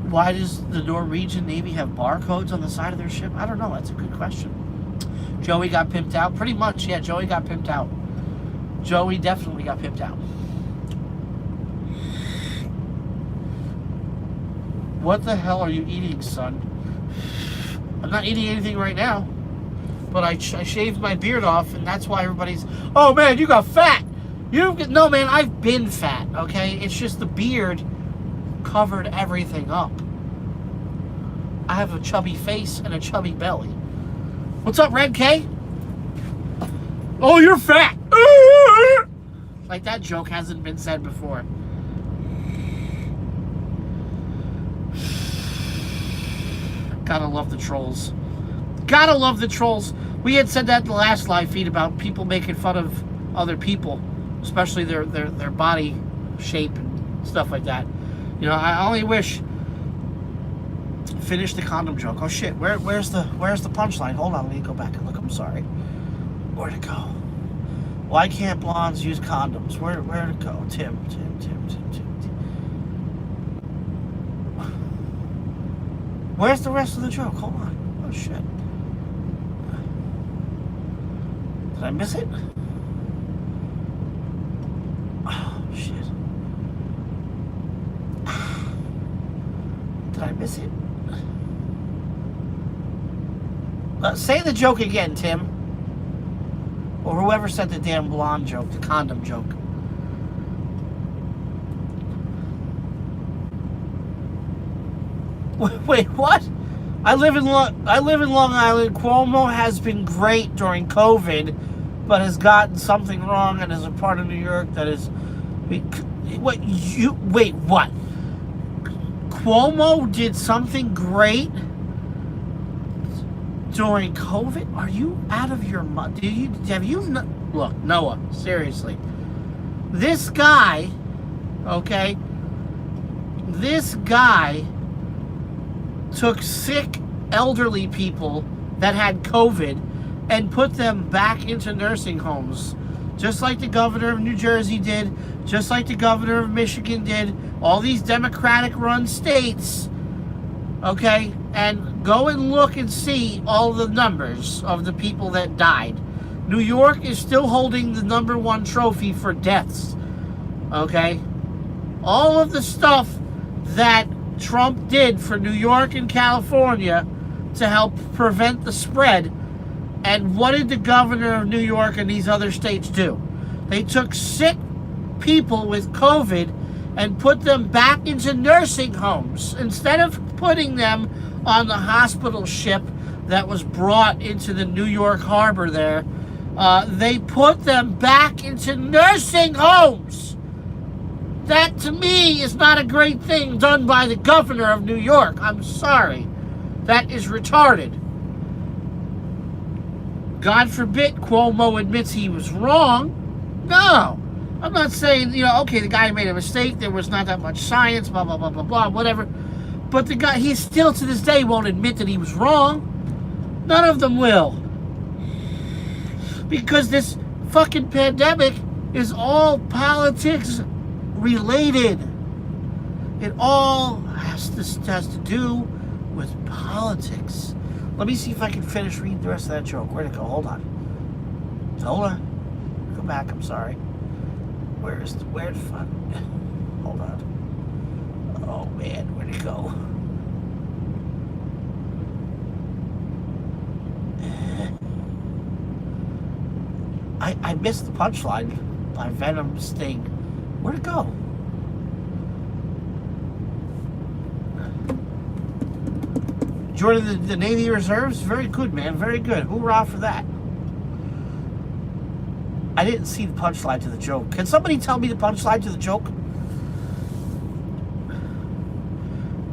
[SPEAKER 1] Why does the Norwegian Navy have barcodes on the side of their ship? I don't know. That's a good question. Joey got pimped out? Pretty much, yeah. Joey got pimped out. Joey definitely got pimped out. What the hell are you eating, son? I'm not eating anything right now. But I shaved my beard off, and that's why everybody's, oh man, you got fat. No, man, I've been fat, okay? It's just the beard covered everything up. I have a chubby face and a chubby belly. What's up, Red K? Oh, you're fat. Like that joke hasn't been said before. Gotta love the trolls. Gotta love the trolls. We had said that in the last live feed about people making fun of other people, especially their body shape and stuff like that. I only wish. Finish the condom joke. Oh shit, where's the punchline? Hold on, let me go back and look. I'm sorry. Where'd it go? Why can't blondes use condoms? Where'd it go? Tim. Where's the rest of the joke? Hold on. Oh shit. Did I miss it? Oh shit. Did I miss it? Say the joke again, Tim. Or whoever said the damn blonde joke, the condom joke. Wait, what? I live in Long Island. Cuomo has been great during COVID, but has gotten something wrong and is a part of New York that is. What? Cuomo did something great during COVID? Are you out of your mind? Look, Noah, seriously. This guy, okay? This guy took sick elderly people that had COVID and put them back into nursing homes, just like the governor of New Jersey did, just like the governor of Michigan did, all these Democratic-run states, okay? And go and look and see all the numbers of the people that died. New York is still holding the #1 trophy for deaths, okay? All of the stuff that Trump did for New York and California to help prevent the spread. And what did the governor of New York and these other states do? They took sick people with COVID and put them back into nursing homes. Instead of putting them on the hospital ship that was brought into the New York harbor there, they put them back into nursing homes. That, to me, is not a great thing done by the governor of New York. I'm sorry. That is retarded. God forbid Cuomo admits he was wrong. No. I'm not saying, okay, the guy made a mistake. There was not that much science, blah, blah, blah, blah, blah, whatever. But the guy, he still to this day won't admit that he was wrong. None of them will. Because this fucking pandemic is all politics related. It all has to do with politics. Let me see if I can finish reading the rest of that joke. Where'd it go? Hold on. Go back. I'm sorry. Where the fuck? Hold on. Oh man, where'd it go? I missed the punchline by Venom Sting. Where'd it go? Joining the Navy Reserves? Very good, man. Very good. Hoorah for that. I didn't see the punchline to the joke. Can somebody tell me the punchline to the joke?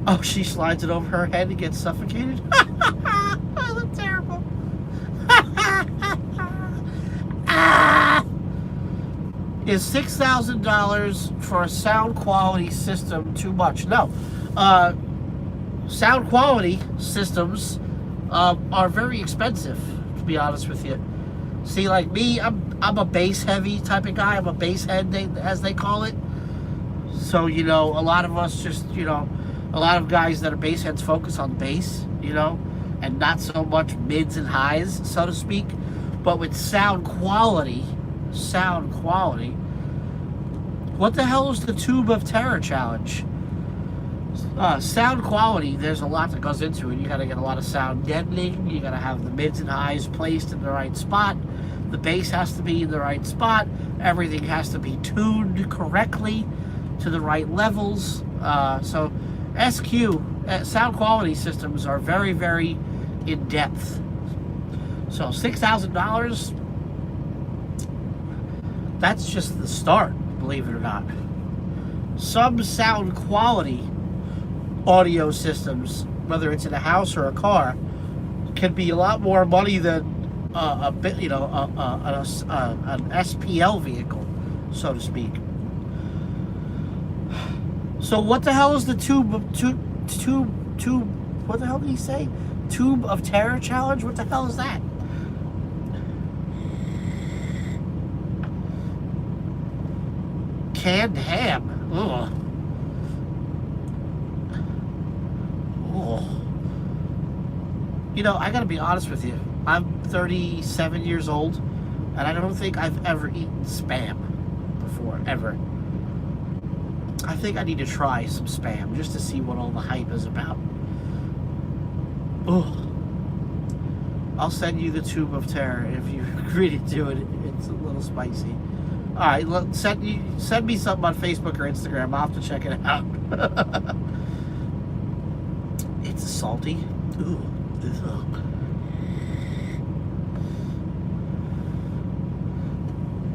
[SPEAKER 1] Oh, she slides it over her head and gets suffocated? Oh, that's terrible. Is $6,000 for a sound quality system too much? No. Sound quality systems are very expensive, to be honest with you. See, like me, I'm a bass heavy type of guy. I'm a bass head, as they call it. So, a lot of us just, a lot of guys that are bass heads focus on bass, and not so much mids and highs, so to speak. But with sound quality, what the hell is the Tube of Terror challenge? Sound quality, there's a lot that goes into it. You got to get a lot of sound deadening. You got to have the mids and highs placed in the right spot. The bass has to be in the right spot. Everything has to be tuned correctly to the right levels. So SQ, sound quality systems are very, very in-depth. So $6,000, that's just the start, believe it or not. Some sound quality audio systems, whether it's in a house or a car, can be a lot more money than an SPL vehicle, so to speak. So what the hell is the tube? What the hell did he say? Tube of Terror challenge? What the hell is that? Canned ham. Ugh. I gotta be honest with you. I'm 37 years old, and I don't think I've ever eaten Spam before, ever. I think I need to try some Spam just to see what all the hype is about. Oh, I'll send you the tube of terror if you agree to do it. It's a little spicy. All right, send me something on Facebook or Instagram. I'll have to check it out. It's salty. Ooh.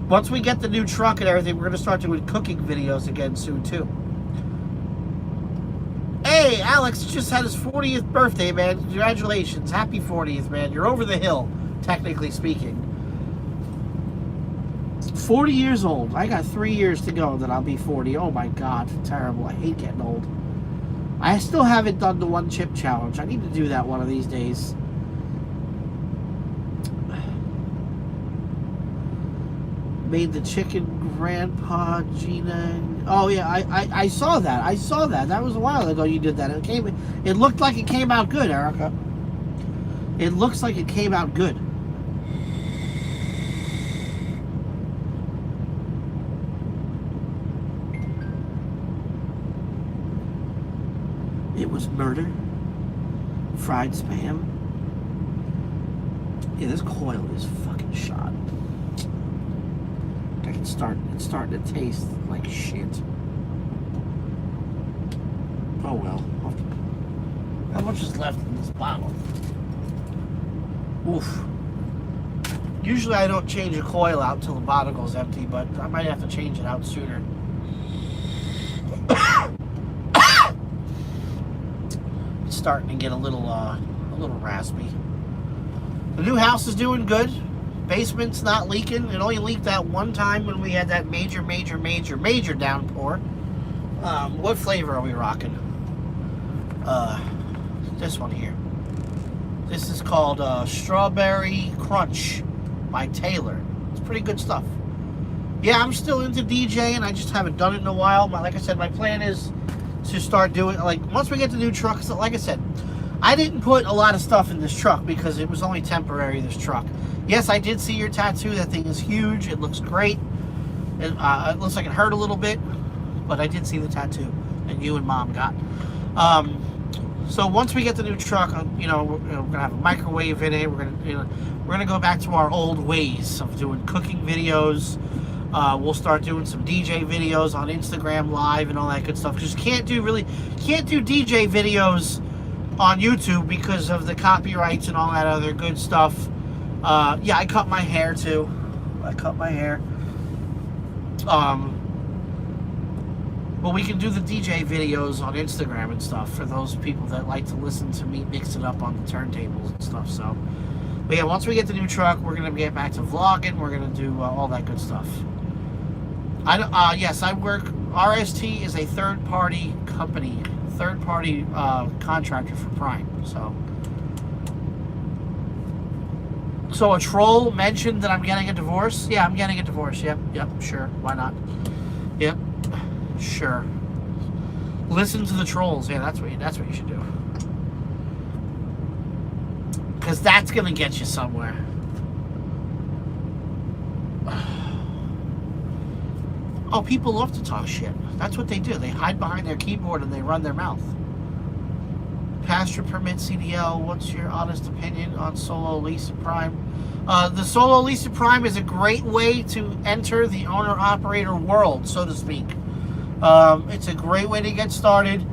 [SPEAKER 1] Once we get the new truck and everything, we're going to start doing cooking videos again soon, too. Hey, Alex just had his 40th birthday, man. Congratulations. Happy 40th, man. You're over the hill, technically speaking. 40 years old. I got 3 years to go, then I'll be 40. Oh, my God. Terrible. I hate getting old. I still haven't done the one chip challenge. I need to do that one of these days. Made the chicken Grandpa Gina. Oh yeah, I saw that. I saw that. That was a while ago you did that. It looked like it came out good, Erica. It looks like it came out good. It was murder. Fried Spam. Yeah, this coil is fucking shot. It's starting to taste like shit. Oh well. How much is left in this bottle? Oof. Usually I don't change a coil out until the bottle goes empty, but I might have to change it out sooner. It's starting to get a little raspy. The new house is doing good. Basement's not leaking. It only leaked that one time when we had that major downpour. What flavor are we rocking? This one here. This is called Strawberry Crunch by Taylor. It's pretty good stuff. Yeah, I'm still into DJing. I just haven't done it in a while. Like I said, my plan is to start doing, like, once we get the new truck, so like I said, I didn't put a lot of stuff in this truck because it was only temporary, this truck. Yes, I did see your tattoo. That thing is huge. It looks great. It looks like it hurt a little bit, but I did see the tattoo that you and Mom got. So once we get the new truck, we're gonna have a microwave in it. We're gonna go back to our old ways of doing cooking videos. We'll start doing some DJ videos on Instagram Live and all that good stuff. Just can't do DJ videos on YouTube because of the copyrights and all that other good stuff. Yeah, I cut my hair too. I cut my hair. But we can do the DJ videos on Instagram and stuff for those people that like to listen to me mix it up on the turntables and stuff. So, but yeah, once we get the new truck, we're gonna get back to vlogging. We're gonna do all that good stuff. Yes, I work. RST is a third-party company, third-party contractor for Prime. So a troll mentioned that I'm getting a divorce. Yeah, I'm getting a divorce. Yep, sure. Why not? Yep, sure. Listen to the trolls. Yeah, that's what you should do. Because that's gonna get you somewhere. Oh, people love to talk shit. That's what they do. They hide behind their keyboard and they run their mouth. Pasture permit CDL, what's your honest opinion on solo lease and prime? The solo lease and prime is a great way to enter the owner-operator world, so to speak. It's a great way to get started.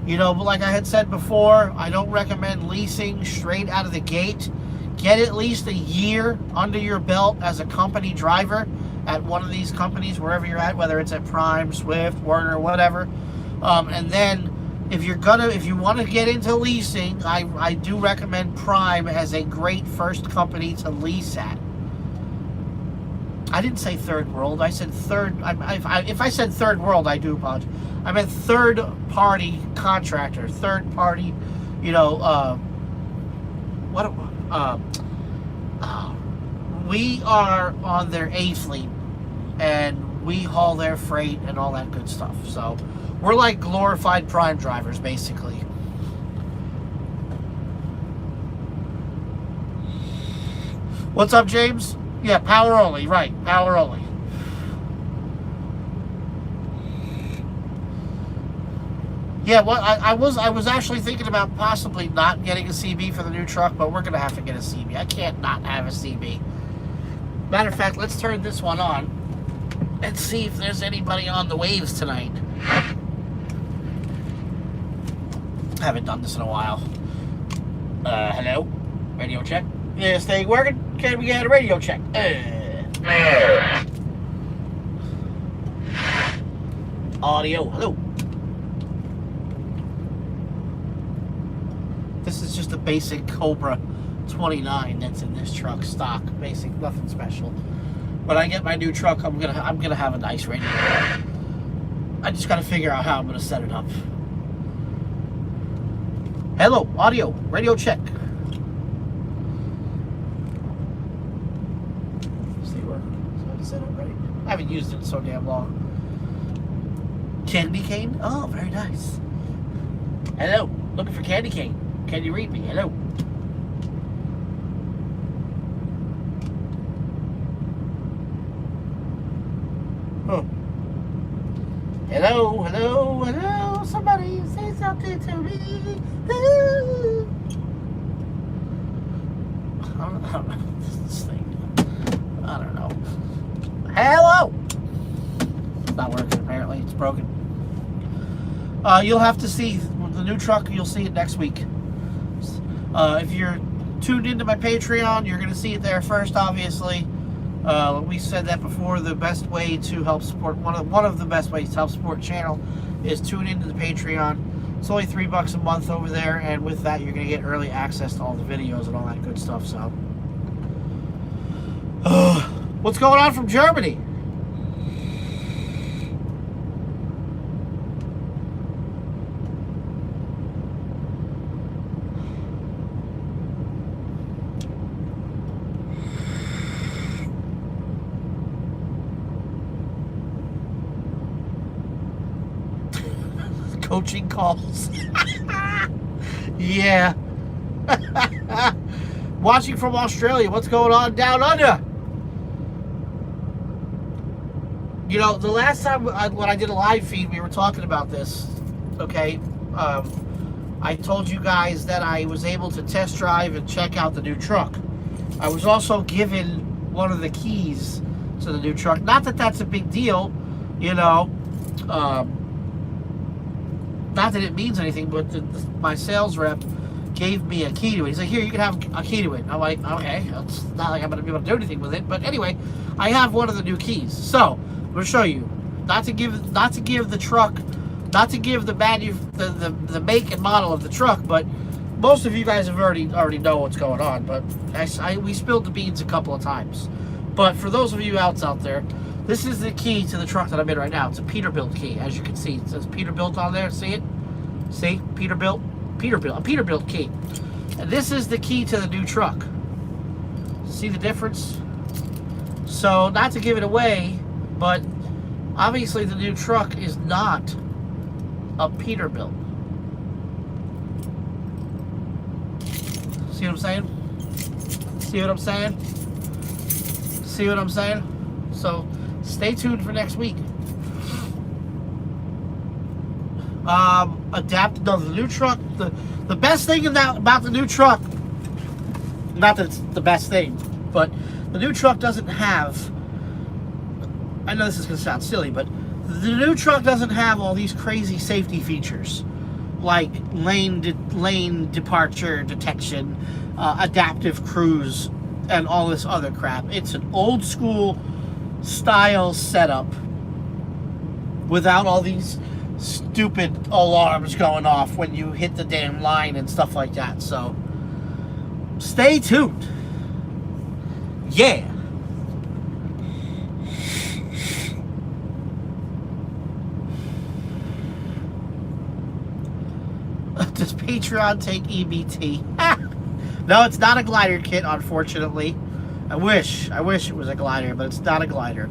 [SPEAKER 1] But like I had said before, I don't recommend leasing straight out of the gate. Get at least a year under your belt as a company driver at one of these companies, wherever you're at, whether it's at Prime, Swift, Werner, whatever. And then if you want to get into leasing, I do recommend Prime as a great first company to lease at. I didn't say third world. I said third. If I said third world, I do apologize. I meant third party contractor, third party. We are on their A fleet, and we haul their freight and all that good stuff. So we're like glorified Prime drivers, basically. What's up, James? Yeah, power only, right, power only. Yeah, well, I was actually thinking about possibly not getting a CB for the new truck, but we're gonna have to get a CB. I can't not have a CB. Matter of fact, let's turn this one on and see if there's anybody on the waves tonight. I haven't done this in a while. Hello? Radio check? Yeah, this thing working? Can we get a radio check? Audio, hello. This is just a basic Cobra 29 that's in this truck, stock, basic, nothing special. When I get my new truck, I'm gonna have a nice radio. I just gotta figure out how I'm gonna set it up. Hello, audio, radio check. Stay working. So I set it right. I haven't used it so damn long. Candy cane? Oh, very nice. Hello, looking for candy cane. Can you read me? Hello. Huh. Hello, hello, hello. Somebody say something to me. Ooh. I don't know. This thing. I don't know. Hello. It's not working. Apparently, it's broken. You'll have to see the new truck. You'll see it next week. If you're tuned into my Patreon, you're going to see it there first, obviously. We said that before. The best way to help support, one of the best ways to help support the channel is tune into the Patreon. It's only $3 a month over there, and with that, you're going to get early access to all the videos and all that good stuff. So, what's going on from Germany? Coaching calls. Yeah. Watching from Australia. What's going on down under? You know, the last time when I did a live feed, we were talking about this. Okay. I told you guys that I was able to test drive and check out the new truck. I was also given one of the keys to the new truck. Not that that's a big deal, you know. Not that it means anything, but my sales rep gave me a key to it. He's like, here, you can have a key to it. I'm like, okay, it's not like I'm going to be able to do anything with it. But anyway, I have one of the new keys. So, I'm going to show you. Not to give the truck, not to give the make and model of the truck, but most of you guys have already know what's going on. But we spilled the beans a couple of times. But for those of you out there, this is the key to the truck that I'm in right now. It's a Peterbilt key, as you can see. It says Peterbilt on there. See it? See? Peterbilt. A Peterbilt key. And this is the key to the new truck. See the difference? So, not to give it away, but obviously the new truck is not a Peterbilt. See what I'm saying? See what I'm saying? See what I'm saying? So, stay tuned for next week. The new truck. The best thing about the new truck, not that it's the best thing, but the new truck doesn't have, I know this is going to sound silly, but the new truck doesn't have all these crazy safety features like lane departure detection, adaptive cruise, and all this other crap. It's an old school style setup without all these stupid alarms going off when you hit the damn line and stuff like that. So stay tuned. Yeah. Does Patreon take EBT? No, it's not a glider kit, unfortunately. I wish it was a glider, but it's not a glider.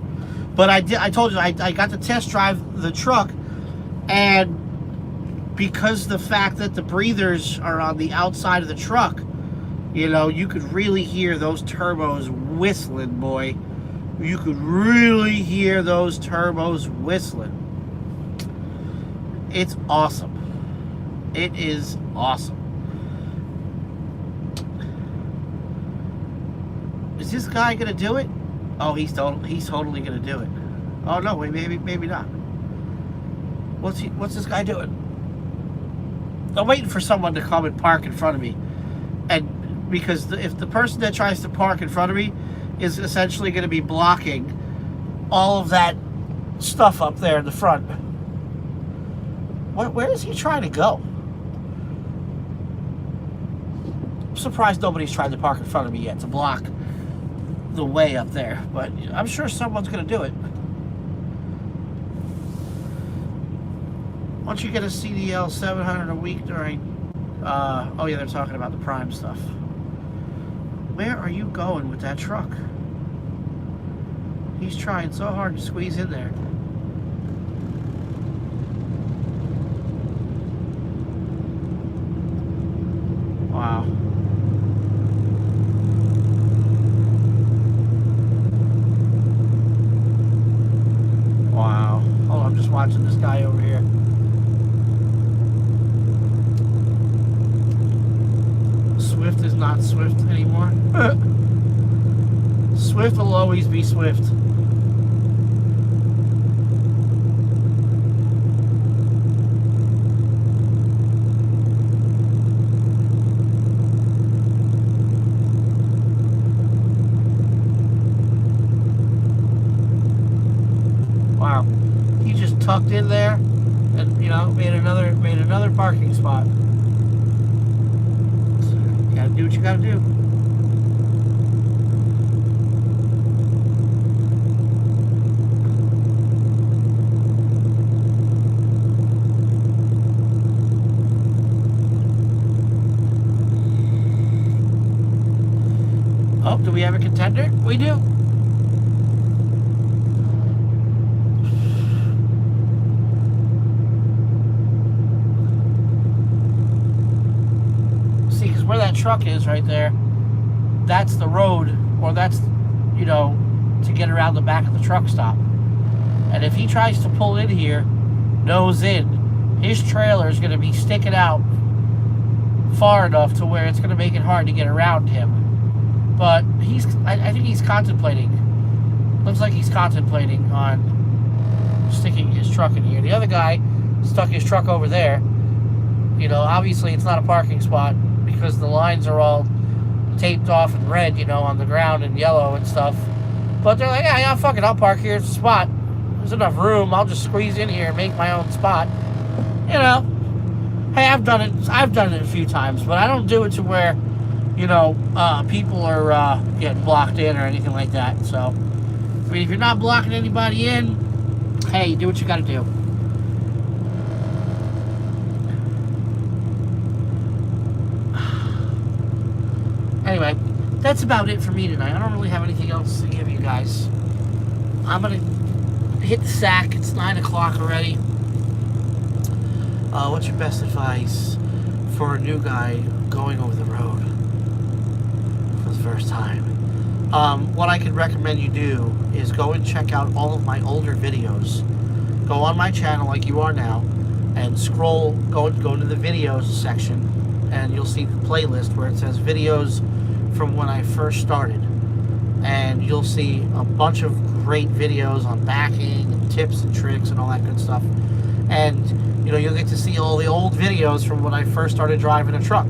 [SPEAKER 1] But I told you, I got to test drive the truck, and because the fact that the breathers are on the outside of the truck, you know, you could really hear those turbos whistling, boy. You could really hear those turbos whistling. It's awesome. It is awesome. Is this guy gonna do it? Oh, he's totally gonna do it. Oh no, wait, maybe not. What's this guy doing? I'm waiting for someone to come and park in front of me, and because if the person that tries to park in front of me is essentially going to be blocking all of that stuff up there in the front. Where is he trying to go? I'm surprised nobody's tried to park in front of me yet to block the way up there, but I'm sure someone's going to do it. Once you get a CDL 700 a week during, oh yeah, they're talking about the prime stuff. Where are you going with that truck? He's trying so hard to squeeze in there. Wow. Wow. Oh, I'm just watching this guy over here. Swift is not Swift anymore. Swift will always be Swift. Wow. He just tucked in there and, you know, made another parking spot. Gotta do what you gotta do. Oh, do we have a contender? We do. See, because where that truck is right there, that's the road, or that's, you know, to get around the back of the truck stop. And if he tries to pull in here, nose in, his trailer is going to be sticking out far enough to where it's going to make it hard to get around him. But I think he's contemplating, looks like he's contemplating on sticking his truck in here. The other guy stuck his truck over there. You know, obviously it's not a parking spot because the lines are all taped off in red, you know, on the ground and yellow and stuff. But they're like, yeah, fuck it, I'll park here. It's a spot. There's enough room. I'll just squeeze in here and make my own spot. You know, hey, I've done it a few times, but I don't do it to where, you know, people are getting blocked in or anything like that. So, I mean, if you're not blocking anybody in, hey, do what you gotta do. Anyway, that's about it for me tonight. I don't really have anything else to give you guys. I'm gonna hit the sack. It's 9 o'clock already. What's your best advice for a new guy going over the road for the first time? What I could recommend you do is go and check out all of my older videos. Go on my channel like you are now and scroll, go to the videos section, and you'll see the playlist where it says videos from when I first started. And you'll see a bunch of great videos on backing and tips and tricks and all that good stuff. And, you know, you'll get to see all the old videos from when I first started driving a truck.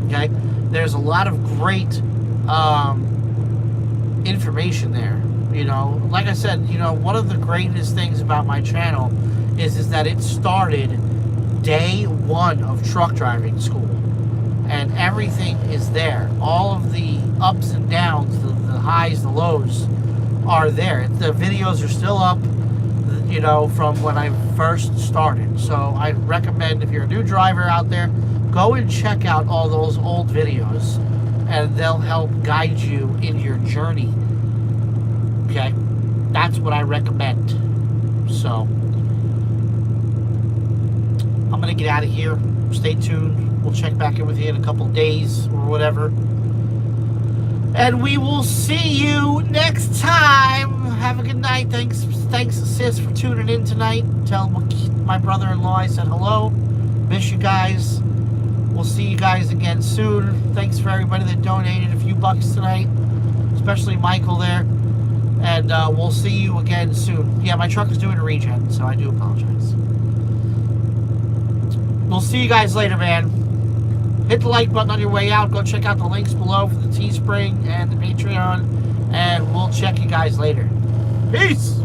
[SPEAKER 1] Okay? There's a lot of great information there. You know, like I said, you know, one of the greatest things about my channel is that it started day one of truck driving school. And everything is there. All of the ups and downs, the highs, the lows are there. The videos are still up, you know, from when I first started. So I recommend, if you're a new driver out there, go and check out all those old videos, and they'll help guide you in your journey. Okay? That's what I recommend. So I'm going to get out of here. Stay tuned. We'll check back in with you in a couple days or whatever. And we will see you next time. Have a good night. Thanks, sis, for tuning in tonight. Tell my brother-in-law I said hello. Miss you guys. We'll see you guys again soon. Thanks for everybody that donated a few bucks tonight, especially Michael there. And we'll see you again soon. Yeah, my truck is doing a regen, so I do apologize. We'll see you guys later, man. Hit the like button on your way out. Go check out the links below for the Teespring and the Patreon. And we'll check you guys later. Peace!